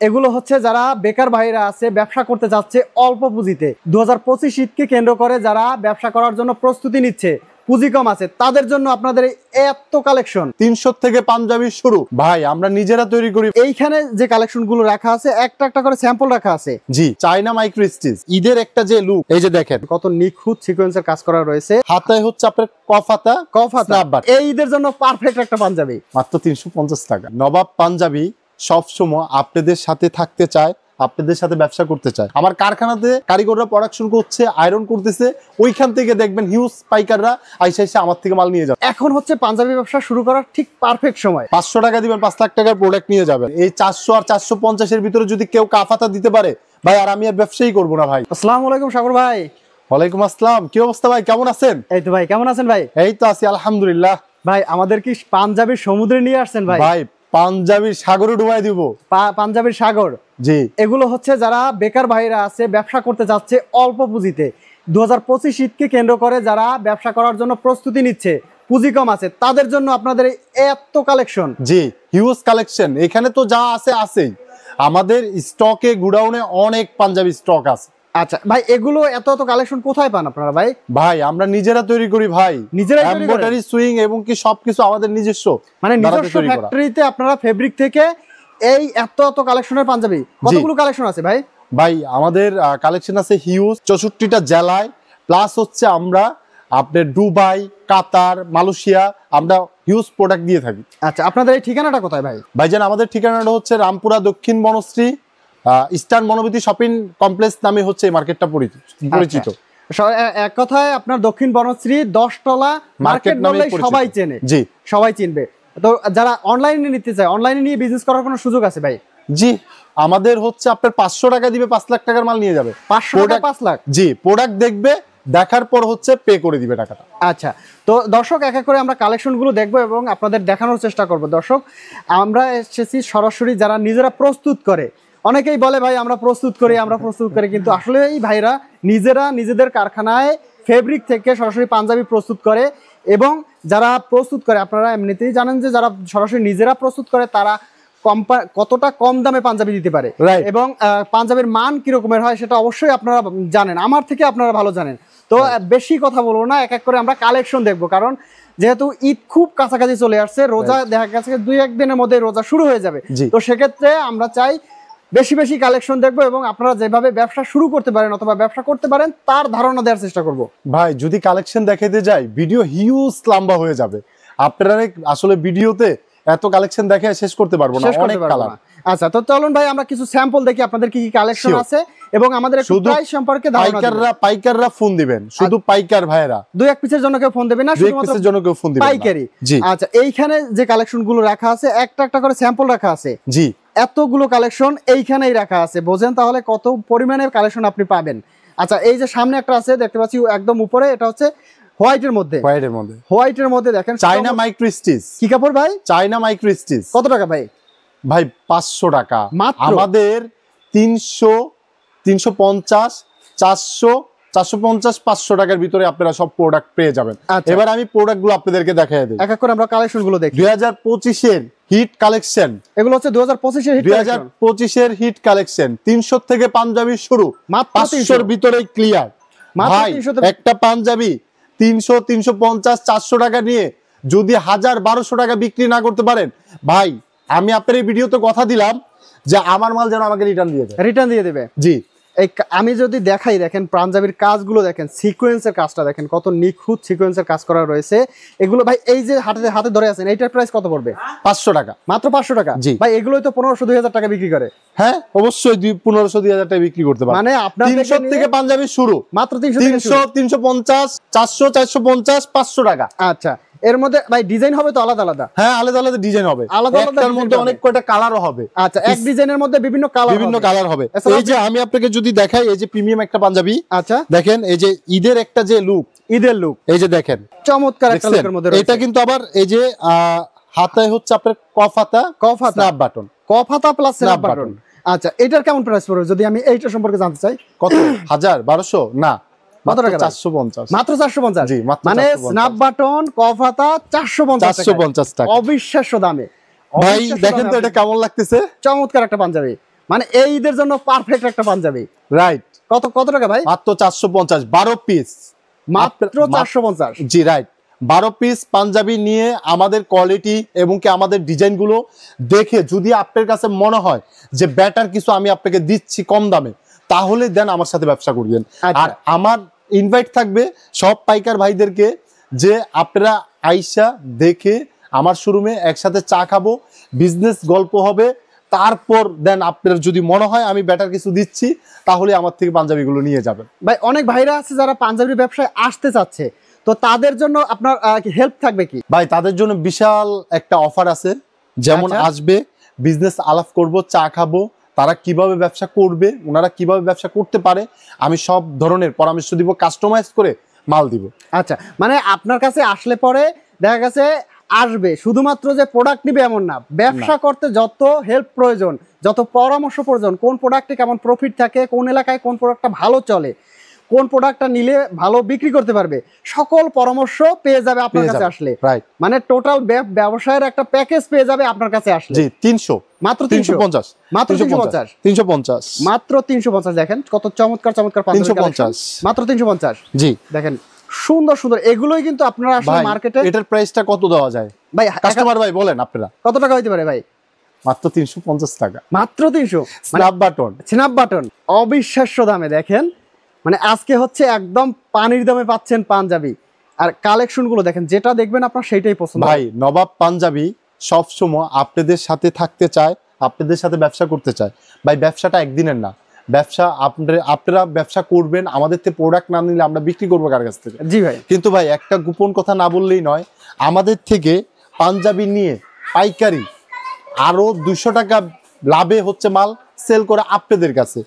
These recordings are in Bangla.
এগুলো হচ্ছে যারা বেকার ভাইরা আছে, ব্যবসা করতে যাচ্ছে অল্প পুঁজিতে, 2025 শীতকে কেন্দ্র করে যারা ব্যবসা করার জন্য প্রস্তুতি নিচ্ছে, পুঁজি কম আছে, তাদের জন্য আপনাদের এত কালেকশন। 300 থেকে পাঞ্জাবি শুরু ভাই, আমরা নিজেরা তৈরি করি। এইখানে যে কালেকশন গুলো রাখা আছে, একটা একটা করে স্যাম্পল রাখা আছে। জি, চায়না মাইক্রো স্টিচ, ঈদের একটা যে লুক, এই যে দেখেন কত নিখুঁত সিকোয়েন্সের কাজ করা রয়েছে। হাতায় হচ্ছে আপনার কফাতা, এই ঈদের জন্য পারফেক্ট একটা পাঞ্জাবি, মাত্র 350 টাকা। নবাব পাঞ্জাবি সবসময় আপনাদের সাথে থাকতে চায়, আপনাদের সাথে ব্যবসা করতে চায়। আমার কারখানাতে কারিগররা প্রোডাকশন করছে, আয়রন করতেছে, ওইখান থেকে দেখবেন হিউজ পাইকাররা আইসা এসে আমার থেকে মাল নিয়ে যাবে। এখন হচ্ছে পাঞ্জাবি ব্যবসা শুরু করার ঠিক পারফেক্ট সময়। 500 টাকা দিবেন, 5 লাখ টাকার প্রোডাক্ট নিয়ে যাবেন। এই 400 আর 450 এর ভিতরে যদি কেউ কাফাতা দিতে পারে ভাই, আর আমি আর ব্যবসায়ী করবো না ভাই। আসসালামু আলাইকুম সাগর ভাই। ওয়ালাইকুম আসসালাম, কি অবস্থা ভাই, কেমন আছেন? এই তো ভাই, কেমন আছেন ভাই? এই তো আছি আলহামদুলিল্লাহ। ভাই আমাদের কি পাঞ্জাবির সমুদ্রে নিয়ে আসছেন ভাই? ভাই পাঞ্জাবির সাগরে ডুবাই দিব। পাঞ্জাবির সাগর, জি। এগুলো হচ্ছে যারা বেকার ভাইরা আছে, ব্যবসা করতে যাচ্ছে অল্প পুঁজিতে, 2025 শীতকে কেন্দ্র করে যারা ব্যবসা করার জন্য প্রস্তুতি নিচ্ছে, পুঁজি কম আছে, তাদের জন্য আপনাদের এত কালেকশন। জি, হিউজ কালেকশন। এখানে তো যা আছে আছেই, আমাদের স্টকে গুডাউনে অনেক পাঞ্জাবি স্টক আছে। আচ্ছা ভাই, এগুলো এত এত কালেকশন কোথায় পান আপনারা ভাই? ভাই আমরা নিজেরা তৈরি করি ভাই, নিজেরাই তৈরি করেন? এমব্রয়ডারি, সুইং এবং কি সবকিছু আমাদের নিজস্ব, মানে নিজস্ব ফ্যাক্টরিতে আপনারা ফেব্রিক থেকে এই এত এত কালেকশনের পাঞ্জাবি। কতগুলো কালেকশন আছে ভাই? ভাই আমাদের কালেকশন আছে হিউজ, 64টা জেলায়, প্লাস হচ্ছে আমরা আপনার দুবাই, কাতার, মালয়েশিয়া আমরা হিউজ প্রোডাক্ট দিয়ে থাকি। আচ্ছা, আপনাদের এই ঠিকানাটা কোথায় ভাই? ভাইজান আমাদের ঠিকানাটা হচ্ছে রামপুরা দক্ষিণ বনশ্রী ইস্টার্ন মনোবিতি শপিং কমপ্লেক্স নামে হচ্ছে এই মার্কেটটা পরিচিত। এক কথায় আপনার দক্ষিণ বনশ্রী 10 তলা মার্কেট বললেই সবাই চেনে। জি, সবাই চিনবে। তো যারা অনলাইনে নিতে চায়, অনলাইনে নিয়ে বিজনেস করার কোনো সুযোগ আছে ভাই? জি, আমাদের হচ্ছে আপনার 500 টাকা দিবে, 5 লাখ টাকার মাল নিয়ে যাবে। 500 টাকা 5 লাখ? জি, প্রোডাক্ট দেখবে, দেখার পর হচ্ছে পে করে দিবে টাকাটা। আচ্ছা, তো দর্শক এক এক করে আমরা কালেকশনগুলো দেখবো এবং আপনাদের দেখানোর চেষ্টা করব। দর্শক আমরা এসেছি সরাসরি যারা নিজেরা প্রস্তুত করে। অনেকেই বলে ভাই আমরা প্রস্তুত করি, কিন্তু আসলে এই ভাইরা নিজেরা নিজেদের কারখানায় ফেব্রিক থেকে সরাসরি পাঞ্জাবি প্রস্তুত করে। এবং যারা প্রস্তুত করে, আপনারা এমনিতেই জানেন যে যারা সরাসরি নিজেরা প্রস্তুত করে তারা কতটা কম দামে পাঞ্জাবি দিতে পারে, এবং পাঞ্জাবির মান কিরকমের হয় সেটা অবশ্যই আপনারা জানেন, আমার থেকে আপনারা ভালো জানেন। তো বেশি কথা বলবো না, এক এক করে আমরা কালেকশন দেখবো, কারণ যেহেতু ঈদ খুব কাছাকাছি চলে আসছে, রোজা দেখা গেছে 2-1 দিনের মধ্যে রোজা শুরু হয়ে যাবে। তো সেক্ষেত্রে আমরা চাই বেশি বেশি কালেকশন দেখবো এবং আপনারা যেভাবে ব্যবসা শুরু করতে পারেন অথবা ব্যবসা করতে পারেন তার ধারণা দেওয়ার চেষ্টা করব। ভাই যদি কালেকশন দেখাইতে যাই ভিডিও হিউজ লম্বা হয়ে যাবে, আপনারা আসলে ভিডিওতে এত কালেকশন দেখে শেষ করতে পারবো না, অনেক কালার। আচ্ছা, তো চলুন ভাই আমরা কিছু স্যাম্পল দেখি আপনাদের কি কি কালেকশন আছে এবং আমাদের একটু প্রাইস সম্পর্কে ধারণা দিবেন। পাইকাররা ফোন দিবেন, শুধু পাইকার ভাইরা, 2-1 পিসের জন্য কেউ ফোন দেবে না, শুধুমাত্র পিসের জন্য কেউ ফোন দিবেন পাইকারি। আচ্ছা, এইখানে যে কালেকশন গুলো রাখা আছে, একটা একটা করে স্যাম্পল রাখা আছে। জি, এতগুলো কালেকশন এইখানেই রাখা আছে, বোঝেন তাহলে কত পরিমাণের কালেকশন আপনি পাবেন। আচ্ছা, এই যে সামনে একটা আছে দেখতে পাচ্ছি একদম উপরে, এটা হচ্ছে হোয়াইটের মধ্যে দেখেন চায়না মাইক্রো স্টিচ। কি কাপড় ভাই? China micro stitch. কত টাকা ভাই? ভাই 500 টাকা আমাদের। 300, 350, 400, 450, 500 টাকার ভিতরে আপনারা সব প্রোডাক্ট পেয়ে যাবেন। এবার আমি প্রোডাক্ট গুলো আপনাদেরকে দেখাই দিই, এক এক করে আমরা কালেকশন গুলো দেখি। 2025 এর হিট কালেকশন, এগুলো হচ্ছে 2025 এর হিট কালেকশন। 2025 এর হিট কালেকশন, 300 থেকে পাঞ্জাবি শুরু, মাত্র 500 এর ভিতরেই ক্লিয়ার। ভাই একটা পাঞ্জাবি 300, 350, 400 টাকা নিয়ে যদি 1000-1200 টাকা বিক্রি না করতে পারেন, ভাই আমি আপনার এই ভিডিওতে কথা দিলাম যে আমার মাল যেন আমাকে রিটার্ন দিয়ে দেবে। জি, এই আমি যদি দেখাই, দেখেন পাঞ্জাবির কাজগুলো দেখেন, সিকোয়েন্সের কাজটা দেখেন, কত নিখুঁত সিকোয়েন্সের কাজ করা রয়েছে। এগুলো ভাই এই যে হাতে ধরে আছেন, এইটার প্রাইস কত পড়বে? 500 টাকা, মাত্র 500 টাকা। জি ভাই, এগুলোই তো 1500-2000 টাকা বিক্রি করে। হ্যাঁ অবশ্যই 1500-2000 টাকা বিক্রি করতে পারে। মানে আপনার 300 থেকে পাঞ্জাবি শুরু, মাত্র 300, 350, 400, 450, 500 টাকা। আচ্ছা, এর মধ্যে ভাই ডিজাইন হবে তো আলাদা আলাদা? হ্যাঁ, আলাদা আলাদা ডিজাইন হবে, একটার মধ্যে অনেক কয়টা কালারও হবে। আচ্ছা, এক ডিজাইনের মধ্যে বিভিন্ন কালার হবে। এই যে আমি আপনাকে যদি দেখাই, এই যে প্রিমিয়াম একটা পাঞ্জাবি, আচ্ছা দেখেন, এই যে ঈদের একটা যে লুক, এই যে দেখেন চমৎকার একটা লুকের মধ্যে এটা কিন্তু আবার এই যে হাতায় হচ্ছে আপনার কফাতা স্ন্যাপ বাটন, কফাতা প্লাস স্ন্যাপ বাটন। আচ্ছা, এটার কেমন প্রাইস পড়বে যদি আমি এইটা সম্পর্কে জানতে চাই? কত? 1000-1200 না, কত টাকা? 450, মাত্র 450। জি, মানে স্ন্যাপ বাটন কফাতা 450 টাকা, অবিশ্বাস্য দামে। ভাই দেখেন তো এটা কেমন লাগতেছে, চমৎকার একটা পাঞ্জাবি। মানে এই ঈদের জন্য পারফেক্ট একটা পাঞ্জাবি। রাইট। কত কত টাকা ভাই? মাত্র 450, 12 পিস, মাত্র 450। জি রাইট। 12 পিস পাঞ্জাবি নিয়ে আমাদের কোয়ালিটি এবং কি আমাদের ডিজাইন গুলো দেখে যদি আপনার কাছে মনে হয় যে বেটার কিছু আমি আপনাকে দিচ্ছি কম দামে, তাহলে দেন আমার সাথে ব্যবসা করবেন। আর আমার ইনভাইট থাকবে সব পাইকার ভাইদেরকে যে আপনারা আইসা দেখে আমার শোরুমে একসাথে চা খাবো, বিজনেস গল্প হবে, তারপর দেন আপনার যদি মনে হয় আমি বেটার কিছু দিচ্ছি তাহলে আমার থেকে পাঞ্জাবিগুলো নিয়ে যাবেন। ভাই অনেক ভাইরা আছে যারা পাঞ্জাবির ব্যবসায় আসতে চাচ্ছে, তো তাদের জন্য আপনার হেল্প থাকবে কি? ভাই তাদের জন্য বিশাল একটা অফার আছে, যেমন আসবে বিজনেস আলাপ করব, চা খাবো, তারা কিভাবে ব্যবসা করবে, ওনারা কিভাবে ব্যবসা করতে পারে, আমি সব ধরনের পরামর্শ দিব, কাস্টমাইজ করে মাল দিব। আচ্ছা, মানে আপনার কাছে আসলে পরে দেখা গেছে আসবে শুধুমাত্র যে প্রোডাক্ট নিবে এমন না, ব্যবসা করতে যত হেল্প প্রয়োজন, যত পরামর্শ প্রয়োজন, কোন প্রোডাক্টে কেমন প্রফিট থাকে, কোন এলাকায় কোন প্রোডাক্টটা ভালো চলে, কোন প্রোডাক্টটা নিলে ভালো বিক্রি করতে পারবে, সকল পরামর্শ পেয়ে যাবে আপনার কাছে আসলে। মানে টোটাল ব্যবসায়ের একটা প্যাকেজ পেয়ে যাবে আপনার কাছে আসলে। জি 300, মাত্র 350, মাত্র 350, 350, মাত্র 350। দেখেন কত চমৎকার চমৎকার 350, মাত্র 350। জি দেখেন সুন্দর সুন্দর এগুলোই কিন্তু আপনারা আসলে মার্কেটে। এটার প্রাইসটা কত দেওয়া যায় ভাই? কাস্টমার ভাই বলেন আপনারা কত টাকা হইতে পারে ভাই? মাত্র 350 টাকা, মাত্র 300। স্ন্যাপ বাটন, স্ন্যাপ বাটন অবিশ্বাস্য দামে। দেখেন মানে আজকে হচ্ছে একদম পানির দামে পাচ্ছেন পাঞ্জাবি। আর কালেকশন গুলো দেখেন, যেটা দেখবেন আপনার সেটাই পছন্দ। ভাই নবাব পাঞ্জাবি সব সময় আপনাদের সাথে থাকতে চায়, আপনাদের সাথে ব্যবসা করতে চায়। ভাই ব্যবসাটা একদিনের না, ব্যবসা আপনারা ব্যবসা করবেন, আমাদের থেকে প্রোডাক্ট না নিলে আমরা বিক্রি করবো কার কাছ থেকে? জি ভাই। কিন্তু ভাই একটা গোপন কথা না বললেই নয়, আমাদের থেকে পাঞ্জাবি নিয়ে পাইকারি আরো 200 টাকা লাভে হচ্ছে মাল সেল করে আপনাদের কাছে।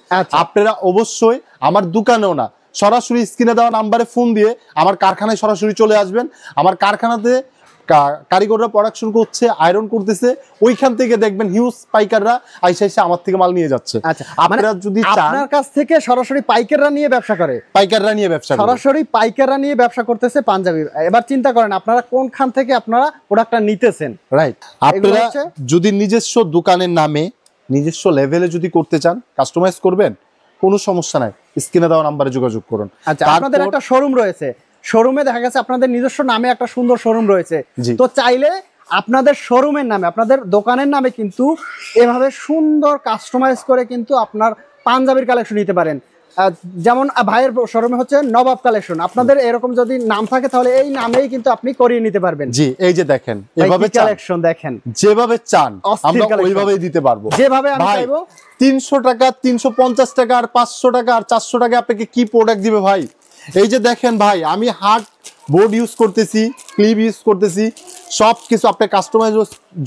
আপনারা অবশ্যই আমার দোকানেও না, সরাসরি স্ক্রিনে দেওয়া নাম্বারে ফোন দিয়ে আমার কারখানায় সরাসরি চলে আসবেন। আমার কারখানাতে কারিগররা প্রোডাকশন করছে, আয়রন করতেছে, ওইখান থেকে দেখবেন হিউজ পাইকাররা আইসা এসে আমার থেকে মাল নিয়ে যাচ্ছে। আপনারা যদি আপনার কাছ থেকে সরাসরি পাইকাররা নিয়ে ব্যবসা করে, পাইকাররা নিয়ে ব্যবসা সরাসরি পাইকাররা নিয়ে ব্যবসা করতেছে পাঞ্জাবি। এবার চিন্তা করেন আপনারা কোনখান থেকে আপনারা প্রোডাক্টটা নিতেছেন। রাইট। আপনারা যদি নিজস্ব দোকানের নামে নিজস্ব লেভেলে যদি করতে চান, কাস্টমাইজ করবেন, কোনো সমস্যা নাই, স্ক্রিনে দেওয়া নাম্বারে যোগাযোগ করুন। আচ্ছা, আপনাদের একটা শোরুম রয়েছে, শোরুমে দেখা গেছে আপনাদের নিজস্ব নামে একটা সুন্দর শোরুম রয়েছে, তো চাইলে আপনাদের শোরুমের নামে, আপনাদের দোকানের নামে কিন্তু এভাবে সুন্দর কাস্টমাইজ করে কিন্তু আপনার পাঞ্জাবির কালেকশন নিতে পারেন। যেমন ভাইয়ের শোরুমে হচ্ছে নবাব কালেকশন, আপনাদের এরকম যদি নাম থাকে তাহলে এই নামেই কিন্তু আপনি করিয়ে নিতে পারবেন। জি, এই যে দেখেন এভাবে কালেকশন দেখেন, যেভাবে চান আমরা ওইভাবেই দিতে পারবো, যেভাবে আমি চাইবো। 300 টাকা, 350 টাকা আর 500 টাকা আর 400 টাকা আপনাকে কি প্রোডাক্ট দিবে ভাই? এই যে দেখেন ভাই, আমি হার্ড বোর্ড ইউজ করতেছি, ক্লিপ ইউজ করতেছি, সব কিছু। আপনি কাস্টমাইজ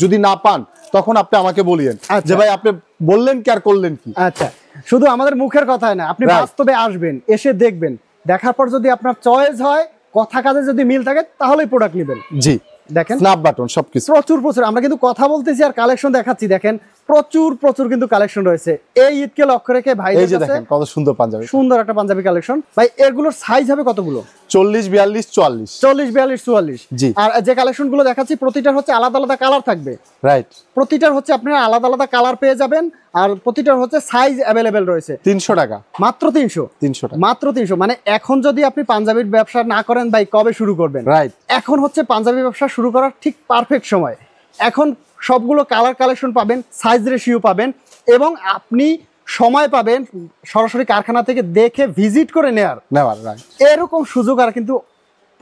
যদি না পান তখন আপনি আমাকে বলিয়েন যে ভাই আপনি বললেন কি আর করলেন কি। আচ্ছা, শুধু আমাদের মুখের কথাই না, আপনি বাস্তবে আসবেন, এসে দেখবেন, দেখার পর যদি আপনার চয়েস হয়, কথা কাজে যদি মিল থাকে, তাহলেই প্রোডাক্ট নেবেন। জি দেখেন স্ন্যাপ বাটন সবকিছু প্রচুর। আমরা কিন্তু কথা বলতেছি আর কালেকশন দেখাচ্ছি। দেখেন প্রচুর কিন্তু কালেকশন রয়েছে। এই ঈদকে লক্ষ্য রেখে ভাই এই যে দেখেন কত সুন্দর পাঞ্জাবি, সুন্দর একটা পাঞ্জাবি কালেকশন। ভাই এগুলোর সাইজ হবে কতগুলো? 40, 42, 44। 40, 42, 44। জি। আর যে কালেকশন গুলো দেখাচ্ছি প্রতিটার হচ্ছে আলাদা আলাদা কালার থাকবে। রাইট। প্রতিটার হচ্ছে আপনারা আলাদা আলাদা কালার পেয়ে যাবেন, আর প্রতিটার হচ্ছে সাইজ অ্যাভেলেবেল রয়েছে। 300 টাকা, মাত্র 300 টাকা, মাত্র 300। মানে এখন যদি আপনি পাঞ্জাবির ব্যবসা না করেন ভাই, কবে শুরু করবেন? রাইট। এখন হচ্ছে পাঞ্জাবি ব্যবসা শুরু করার ঠিক পারফেক্ট সময়। এখন সবগুলো কালার কালেকশন পাবেন, সাইজ রেশিও পাবেন, এবং আপনি সময় পাবেন সরাসরি কারখানা থেকে দেখে ভিজিট করে নেওয়ার। রাইট। এরকম সুযোগ আর কিন্তু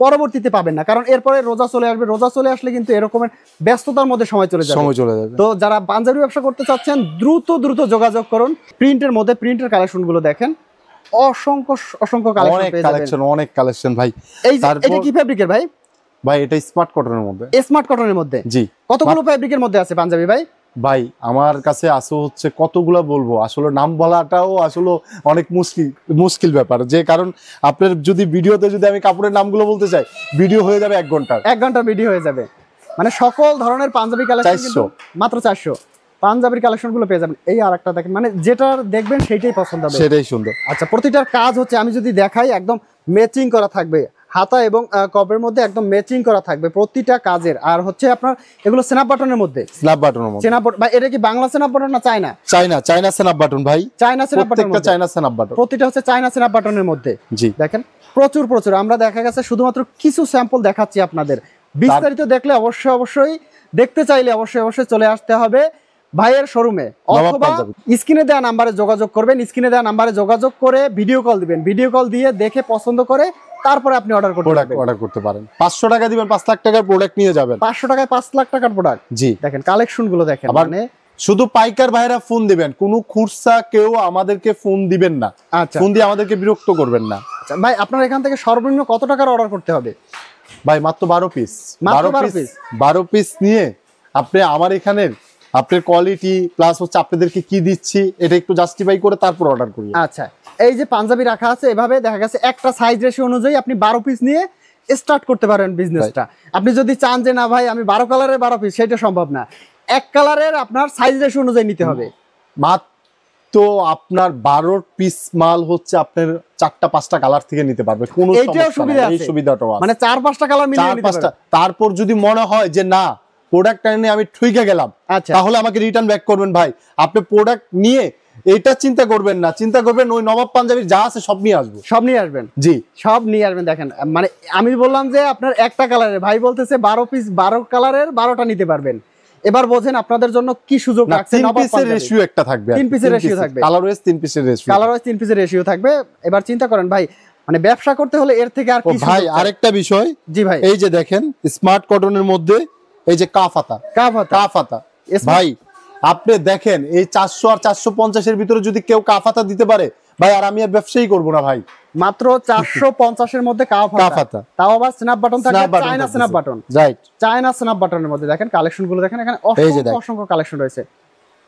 পরবর্তীতে পাবেন না, কারণ এরপরে রোজা চলে আসবে। রোজা চলে আসলে কিন্তু এরকমের ব্যস্ততার মধ্যে সময় চলে যাবে। তো যারা পাঞ্জাবি ব্যবসা করতে চাচ্ছেন দ্রুত যোগাযোগ করুন। প্রিন্টের মধ্যে প্রিন্টের কালেকশন গুলো দেখেন, অসংখ্য কালেকশন, অনেক কালেকশন ভাই। এটা কি ফেব্রিকের ভাই? ভাই এটা স্মার্ট কটনের মধ্যে। স্মার্ট কটনের মধ্যে? জি। কতগুলো ফেব্রিকের মধ্যে আছে পাঞ্জাবি ভাই? ভাই আমার কাছে আসো হচ্ছে কতগুলো বলবো, আসলে নাম বলাটাও আসলে অনেক মুশকিল ব্যাপার। যে কারণ আপনার যদি ভিডিওতে যদি আমি কাপড়ের নামগুলো বলতে চাই, ভিডিও হয়ে যাবে 1 ঘন্টা ভিডিও হয়ে যাবে। মানে সকল ধরনের পাঞ্জাবি কালেকশন কিন্তু মাত্র 400 পাঞ্জাবির কালেকশন গুলো পেয়ে যাবেন। এই আরেকটা দেখেন, মানে যেটা দেখবেন সেইটাই পছন্দ হবে, সেটাই সুন্দর। আচ্ছা, প্রতিটার কাজ হচ্ছে আমি যদি দেখাই একদম ম্যাচিং করা থাকবে, হাতা এবং কপের মধ্যে একদম ম্যাচিং করা থাকবে প্রতিটা কাজের। আর হচ্ছে আপনার এগুলো স্ন্যাপ বাটনের মধ্যে, স্ন্যাপ বাটনের মধ্যে। স্ন্যাপ বাটন ভাই, এটা কি বাংলা স্ন্যাপ বাটন না চায়না? চায়না স্ন্যাপ বাটন ভাই, চায়না স্ন্যাপ বাটন, প্রত্যেকটা চায়না স্ন্যাপ বাটন, প্রতিটা হচ্ছে চায়না স্ন্যাপ বাটনের মধ্যে। জি দেখেন প্রচুর আমরা দেখা গেছে শুধুমাত্র কিছু স্যাম্পল দেখাচ্ছি আপনাদের। বিস্তারিত দেখলে অবশ্যই দেখতে চাইলে অবশ্যই চলে আসতে হবে ভাইয়ের শোরুমে, অথবা স্ক্রিনে দেওয়া নাম্বারে যোগাযোগ করবেন। স্ক্রিনে দেওয়া নাম্বারে যোগাযোগ করে ভিডিও কল দিবেন, ভিডিও কল দিয়ে দেখে পছন্দ করে তারপরে আপনি অর্ডার করতে পারেন। 500 টাকা দিবেন, 5 লাখ টাকার প্রোডাক্ট নিয়ে যাবেন। 500 টাকায় 5 লাখ টাকার প্রোডাক্ট। জি দেখেন কালেকশন গুলো দেখেন, মানে শুধু পাইকার ভাইরা ফোন দিবেন, কোনো খুচরা কেউ আমাদেরকে ফোন দিবেন না। আচ্ছা, ফোন দিয়ে আমাদেরকে বিরক্ত করবেন না। আচ্ছা ভাই, আপনার এখান থেকে সর্বনিম্ন কত টাকার অর্ডার করতে হবে? ভাই মাত্র 12 পিস, 12 পিস নিয়ে আপনি আমার এখানের আপনার কোয়ালিটি প্লাস হচ্ছে আপনাদেরকে কি দিচ্ছি এটা একটু জাস্টিফাই করে তারপর অর্ডার করি। আচ্ছা, এই যে পাঞ্জাবি রাখা আছে এভাবে দেখা গেছে একটা সাইজ রেশিও অনুযায়ী আপনি 12 পিস নিয়ে স্টার্ট করতে পারেন বিজনেসটা। আপনি যদি চান যে না ভাই আমি 12 কালারের 12 পিস, সেটা সম্ভব না। এক কালারের আপনার সাইজ রেশিও অনুযায়ী নিতে হবে। মাত্র আপনার 12 পিস মাল হচ্ছে আপনার 4টা-5টা কালার থেকে নিতে পারবে, কোনো সমস্যা নেই। এই সুবিধাটাও আছে, মানে 4-5টা কালার মিলিয়ে নিতে পারবে। তারপর যদি মনে হয় যে না প্রোডাক্টটা নিয়ে আমি ঠইকে গেলাম, তাহলে আমাকে রিটার্ন ব্যাক করবেন ভাই। আপনি প্রোডাক্ট নিয়ে এটা চিন্তা করবেন না, চিন্তা করবেন ওই নবাব পাঞ্জাবির যা আছে সব নিয়ে আসবো, সব নিয়ে আসবেন। জি সব নিয়ে আসবেন। দেখেন মানে আমি বললাম যে আপনার একটা কালারের, ভাই বলতেছে 12 পিস 12 কালারের 12টা নিতে পারবেন। এবার বোঝেন আপনাদের জন্য কি সুযোগ রাখছে। 3 পিসের রেশিও একটা থাকবে, 3 পিসের রেশিও থাকবে, কালার ওয়াইজ 3 পিসের রেশিও, কালার ওয়াইজ 3 পিসের রেশিও থাকবে। এবার চিন্তা করেন ভাই, মানে ব্যবসা করতে হলে এর থেকে আর কি ভাই। আরেকটা বিষয়, জি ভাই, এই যে দেখেন স্মার্ট কটনের মধ্যে এই যে কাফাতা ভাই, আপনি দেখেন এই 400 আর 450 এর ভিতরে যদি কেউ কাফাতা দিতে পারে ভাই, আর আমি আর ব্যবসায়ী করবো না ভাই। মাত্র 450 এর মধ্যে কাফাতা, তাও আবার স্ন্যাপ বাটন থাকবে, China snap button, right, China snap বাটনের মধ্যে। দেখেন কালেকশন গুলো দেখেন, এখানে অসংখ্য কালেকশন রয়েছে।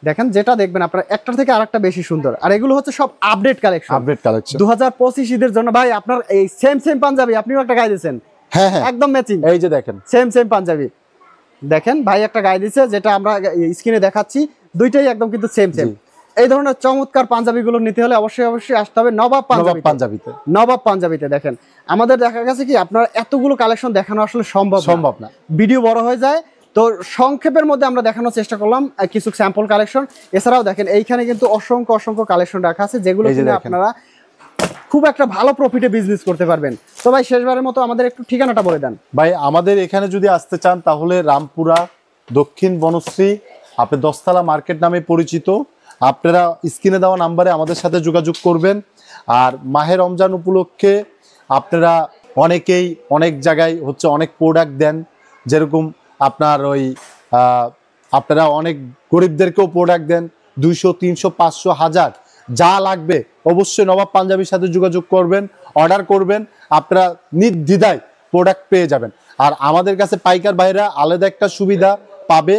দেখেন যেটা দেখবেন আপনার একটার থেকে আরেকটা বেশি সুন্দর। আর এগুলো হচ্ছে সব আপডেট কালেকশন, 2025 ঈদের জন্য। ভাই আপনার এই সেম পাঞ্জাবি আপনিও একটা গায়ে দিয়েছেন, হ্যাঁ একদম ম্যাচিং। এই যে দেখেন সেম পাঞ্জাবি, দেখেন ভাই একটা গায়ে দিয়েছে, যেটা আমরা স্ক্রিনে দেখাচ্ছি, দুইটাই একদম কিন্তু সেম। এই ধরনের চমৎকার পাঞ্জাবি গুলো নিতে হলে অবশ্যই আসতে হবে নবাব পাঞ্জাবিতে। দেখেন আমাদের দেখা গেছে কি আপনার এতগুলো কালেকশন দেখানো আসলে সম্ভব না, ভিডিও বড় হয়ে যায়। তো সংক্ষেপের মধ্যে আমরা দেখানোর চেষ্টা করলাম কিছু স্যাম্পল কালেকশন। এছাড়াও দেখেন এইখানে কিন্তু অসংখ্য কালেকশন রাখা আছে, যেগুলো কিনে আপনারা খুব একটা ভালো প্রফিটে বিজনেস করতে পারবেন। তো ভাই শেষবারের মতো আমাদের একটু ঠিকানাটা বলে দেন ভাই। আমাদের এখানে যদি আসতে চান তাহলে রামপুরা দক্ষিণ বনশ্রী, আপনি 10তলা মার্কেট নামে পরিচিত। আপনারা স্ক্রিনে দেওয়া নাম্বারে আমাদের সাথে যোগাযোগ করবেন। আর মাহে রমজান উপলক্ষে আপনারা অনেকেই অনেক জায়গায় হচ্ছে অনেক প্রোডাক্ট দেন, যেরকম আপনার ওই আপনারা অনেক গরিবদেরকেও প্রোডাক্ট দেন, 200, 300, 500, 1000 যা লাগবে অবশ্যই নবাব পাঞ্জাবির সাথে যোগাযোগ করবেন, অর্ডার করবেন, আপনারা নির্দ্বিধায় প্রোডাক্ট পেয়ে যাবেন। আর আমাদের কাছে পাইকার ভাইরা আলাদা একটা সুবিধা পাবে।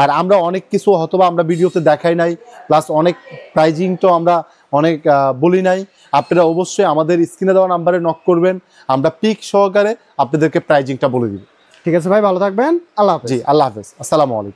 আর আমরা অনেক কিছু হয়তোবা আমরা ভিডিওতে দেখাই নাই, প্লাস অনেক প্রাইজিং তো আমরা অনেক বলি নাই। আপনারা অবশ্যই আমাদের স্ক্রিনে দেওয়া নাম্বারে নক করবেন, আমরা পিক সহকারে আপনাদেরকে প্রাইজিংটা বলে দিব। ঠিক আছে ভাই, ভালো থাকবেন। আল্লাহ হাফেজ। জি আল্লাহ হাফেজ, আসসালামু আলাইকুম।